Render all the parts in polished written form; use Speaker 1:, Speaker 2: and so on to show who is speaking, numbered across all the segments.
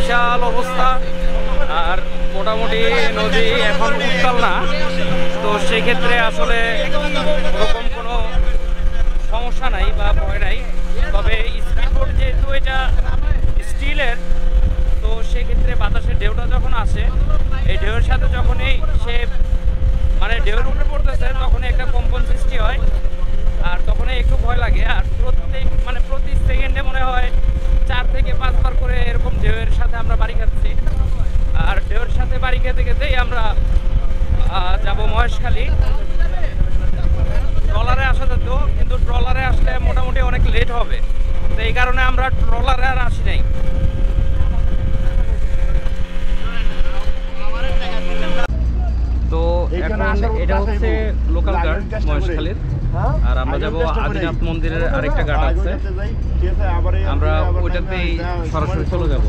Speaker 1: বিশাল অবস্থা। আর মোটামুটি নদী এখন উত্তাল না, তো সেক্ষেত্রে আসলে ওরকম কোনো সমস্যা নাই বা ভয় নাই। তবে স্পিডবোট যেহেতু এটা স্টিলের, তো সেক্ষেত্রে বাতাসের ঢেউটা যখন আসে, এই ঢেউয়ের সাথে যখনই সে মানে ঢেউয়ের উপরে পড়তেছে, তখনই একটা কম্পন সৃষ্টি হয়, আর তখনই একটু ভয় লাগে। আর প্রতি সেকেন্ডে মনে হয় 4 থেকে 5 বার করে এরকম ঢেউয়ের সাথে আমরা বাড়ি খাচ্ছি। আর ঢেউয়ের সাথে বাড়ি খেতে খেতেই আমরা যাব মহেশখালী। ট্রলারে আসা যেত, কিন্তু ট্রলারে আসলে মোটামুটি অনেক লেট হবে, তো এই কারণে আমরা ট্রলারে আর আসি নাই। তো এখন এটা হচ্ছে লোকাল ঘাট মহেশখালীর, আর আমরা যাব আদিনাথ মন্দিরের আরেকটা ঘাট আছে, আমরা ওইটাতেই সরাসরি চলে যাব।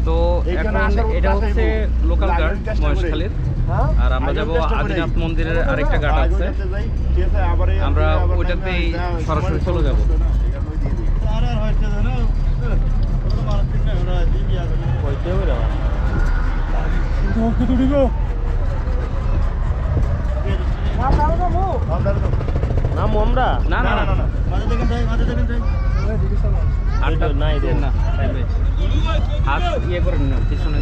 Speaker 1: তো এখন এটা হচ্ছে লোকাল ঘাট মহেশখালীর, আর আমরা যাব আদিনাথ মন্দিরের আরেকটা ঘাট আছে, আমরা ওইটাতেই সরাসরি চলে যাব। হাত ইয়ে করেন না, পিছনে